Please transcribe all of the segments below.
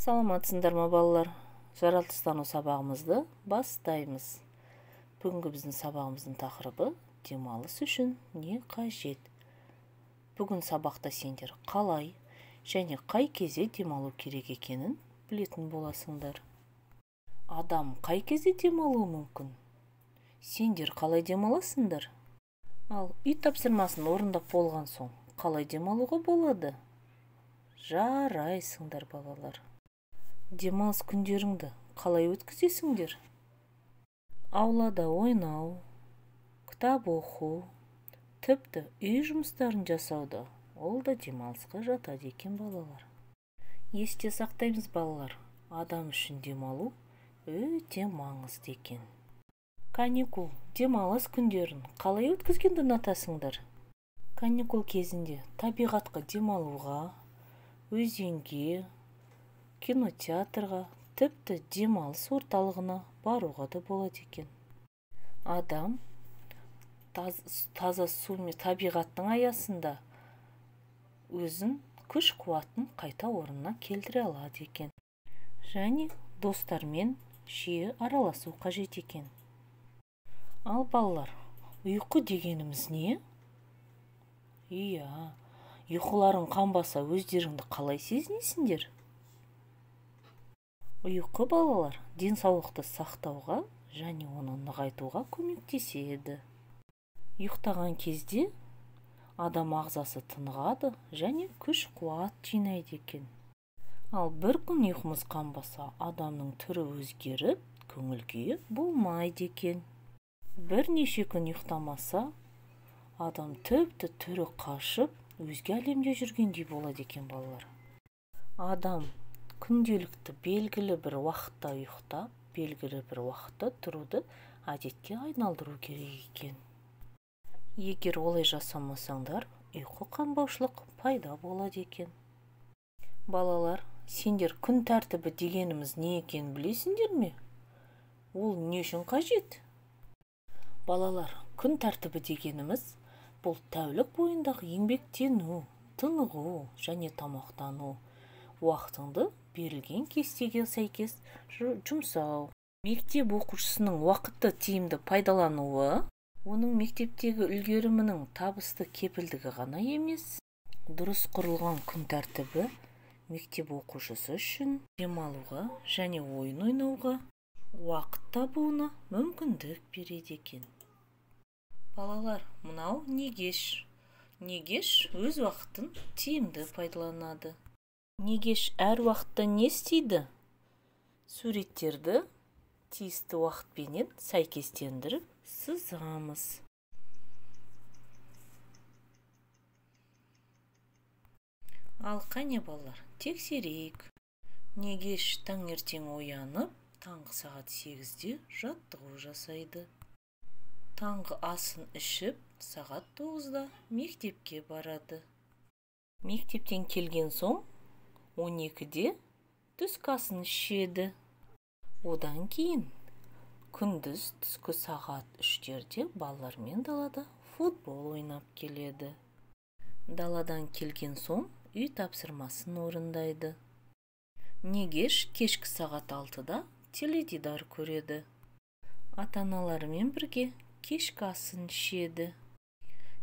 Саламатсыңдар ма балалар? Жаратылыстану сабағымызды бастаймыз. Бүгінгі біздің сабағымыздың тақырыбы демалыс үшін не қажет? Бүгін сабақта сендер қалай және қай кезде демалу керек екенін білетін боласыңдар. Адам қай кезде демалуы мүмкін? Сендер қалай демаласыңдар? Ал үй тапсырмасын орындап болған соң қалай демалуға болады? Жарайсыңдар балалар. Демалыс күндеріңді қалай өткізесіңдер? Аулада ойнау, кітап оқу, тіпті үй жұмыстарын жасауда, ол да демалысқа жатады екен балалар. Есте сақтаймыз балалар, адам үшін демалу өте маңызды екен. Каникул, демалыс күндерін қалай өткізгенді ұнатасыңдар? Каникул кезінде табиғатқа демалуға, өзенге, кинотеатрға, тіпті демалыс орталығына баруға да болады екен. Адам таза су мен табиғаттың аясында өзін күш-қуатын қайта орнына келтіре алады екен. Және достармен жиі араласу қажет екен. Ал балалар, ұйқы дегеніміз не? Ұйқыларың қанбаса өздеріңді қалай сезінесіңдер? Ұйқы балалар денсаулықты сақтауға және оны нығайтуға көмектеседі. Ұйықтаған кезде адам ағзасы тынығады және күш-қуат жинайды екен. Ал бір күн ұйқымыз қанбаса, адамның түрі өзгеріп, көңіл-күйі болмайды екен. Бірнеше күн ұйықтамаса, адам тіпті түрі қашып, өзге әлемде жүргендей болады екен балалар. Адам күнделікті белгілі бір уақытта ұйықтап, белгілі бір уақытта тұруды әдетке айналдыру керек екен. Егер олай жасамасаңдар, ұйқы қанбаушылық пайда болады екен. Балалар, сендер күн тәртібі дегеніміз не екенін білесіңдер ме? Ол не үшін қажет? Балалар, күн тәртібі дегеніміз бұл тәулік бойындағы еңбектену, тынығу және тамақтану, уақытыңды берілген кестеге сәйкес жұмсау. Мектеп оқушысының уақытты тиімді пайдалануы, оның мектептегі үлгерімінің табысты кепілдігі ғана емес, дұрыс құрылған күн тәртібі мектеп оқушысы үшін демалуға және ойын ойнауға, уақыт табуына мүмкіндік береді екен. Балалар, мынау Негеш. Негеш өз уақытын тиімді пайдаланады. Негеш әр уақытта не істейді? Суреттерді тиісті уақытпенен сәйкестендіріп сызамыз. Ал қане балалар, тексерейік. Негеш таңертең оянып, таңғы сағат 8-де жаттығу жасайды. Таңғы асын ішіп, сағат 9-да мектепке барады. Мектептен келген соң 12-де түскі асын ішеді. Одан кейін күндіз түскі сағат 3-терде балалармен далада футбол ойнап келеді. Даладан келген соң үй тапсырмасын орындайды. Негеш кешкі сағат 6-да теледидар көреді. Ата-аналарымен бірге кешкі асын ішеді.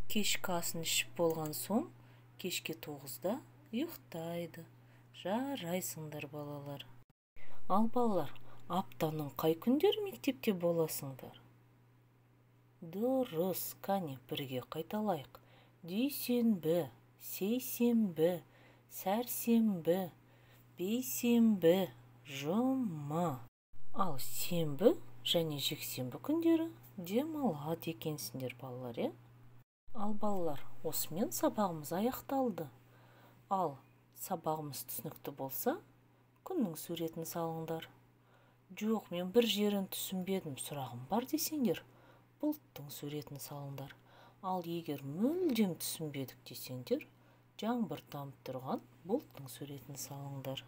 Кешкі асын ішіп болған соң кешке 9-да ұйықтайды. Жарайсыңдар балалар. Ал балалар, аптаның қай күндері мектепте боласыңдар? Дұрыс, қане бірге қайталайық. Дүйсенбі, сейсенбі, сәрсенбі, бейсенбі, жұма. Ал сенбі және жексенбі күндері демалады екенсіңдер балалар, Ал балалар, осымен сабағымыз аяқталды. Ал сабағымыз түсінікті болса, күннің суретін салыңдар. Жоқ, мен бір жерін түсінбедім, сұрағым бар десеңдер, бұлттың суретін салыңдар. Ал егер мүлдем түсінбедік десеңдер, жаңбыр тамып тұрған бұлттың суретін салыңдар.